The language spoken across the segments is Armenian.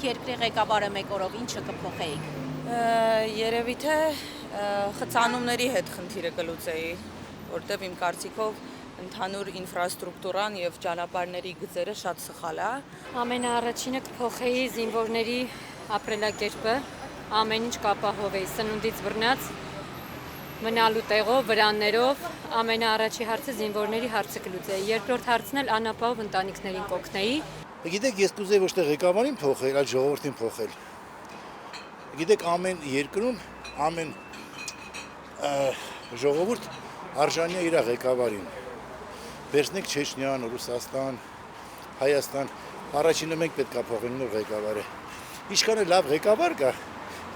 երկրի ղեկավարը մեկ օրով ինչը կփոխեիք։ Երևի թե խցանումների հետ խնդիրը կլուծեի, որտեղ իմ կարծիքով ընդհանուր ինֆրաստրուկտուրան եւ ճանապարհների գծերը շատ սխալ է։ Ամենաառաջինը կփոխեի զինվորների ապրելակերպը, ամեն ինչ կապահովեի, սնունդից բռնած մնալու տեղով, վրաններով, ամենաառաջի հարցը զինվորների հարցը կլուծեի, երկրորդ հարցն էլ անապահով ընտանիքներին կօգնեի։ Գիտեք, ես կուզեի ոչ թե ղեկավարին փոխել, այլ ժողովրդին փոխել։ Գիտեք, ամեն երկրում, ամեն ժողովուրդ արժանի է իր ղեկավարին։ Վերցնենք Չեչնիան, Ռուսաստան, Հայաստան, առաջինը մենք պետք է փոխենք նոր ղեկավարը։ Ինչքան էլ լավ ղեկավար կա,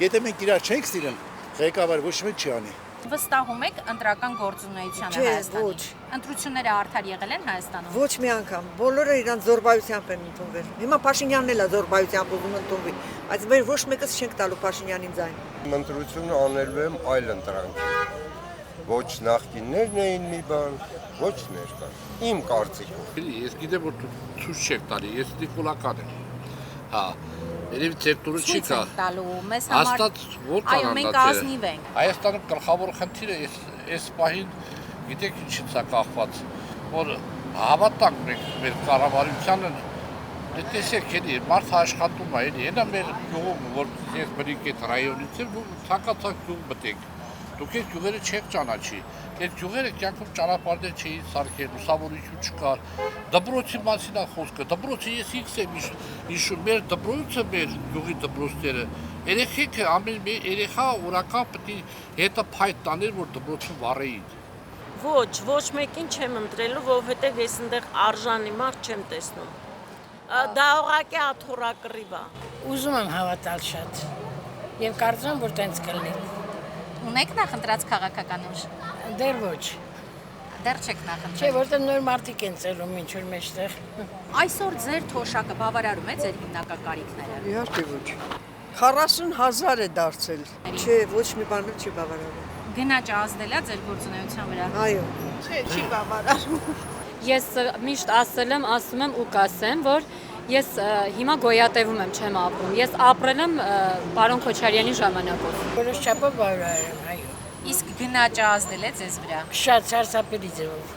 եթե մենք իրար չենք սիրում, ղեկավար ոչ մեկ չի անի։ Վստահում եք ընտրական գործունեությանը Հայաստանում։ Ընտրությունները արդար եղել են Հայաստանում։ Ոչ մի անգամ, բոլորը իրանց զորբայությամբ են ընդունվել։ Հիմա Փաշինյանն էլ է զորբայությամբ ուզում ընդունվի, բայց մեր ոչ մեկս չենք տալու Փաշինյանին ձայն։ Ընտրությունը անելու եմ այլ ընտրանքի։ Ոչ նախկիններն էին մի բան, ոչ ներկան։ Իմ կարծիքով։ Ես գիտեմ, որ ցույց չեք տալի, ես նիկոլական եմ։ Հա, երևի ձեր տուրը չի կա։ Տալու մեզ համար։ Հաստատ որտեղ Այո, մենք ազնիվ ենք։ Հայաստանում գլխավոր խնդիրը այս պահին գիտեք ինչից է կախված, որ հավատանք մենք մեր կառավարությանը, տեսեք, էլի մարդը աշխատում է, էլի, դա մեր գյուղում, որ ես բնիկ այդ ռայոնից եմ, ու ցանկացած գյուղ մտեք։ Դուք այդ գյուղերը չեք ճանաչի։ Այդ գյուղերը կյանքում ճանապարհներ չէին սարքել, լուսավորություն չկար։ Դպրոցի մասին է խոսքը։ Դպրոցը ես ինքս եմ հիշում, մեր դպրոցը, մեր գյուղի դպրոցները, երեխեքը ամեն մի երեխա օրական պետք է հետը փայտ տաներ, որ դպրոցը վառեին։ Ոչ մեկին չեմ ընտրելու, որովհետև ես այնտեղ արժանի մարդ չեմ տեսնում։ Դա ուղղակի աթոռակռիվ է։ Ուզում եմ հավատալ շատ։ Եվ կարծում եմ, որ տենց կլինի։ Ունեք նախընտրած քաղաքական ուժ։ Դեռ ոչ։ Դեռ չեք նախընտրել։ Չէ, որտեղ նոր մարդիկ են ծերում ինչ որ մեջտեղ։ Այսօր ձեր թոշակը բավարարում է ձեր հիմնական կարիքները։ Իհարկե ոչ։ 40,000 է դարձել։ Չէ, ոչ մի բան չի բավարարում։ Գնաճը ազդել է ձեր գործունեության վրա։ Այո։ Չի բավարարում։ Ես միշտ ասել եմ, ասում եմ ու կասեմ, որ ես հիմա գոյատևում եմ, չեմ ապրում։ Ես ապրել եմ պարոն Քոչարյանի ժամանակով։ Որոշ չափով բավարարում, այո։ Իսկ գնաճը ազդել է ձեզ վրա։ Շատ սարսափելի ձևով։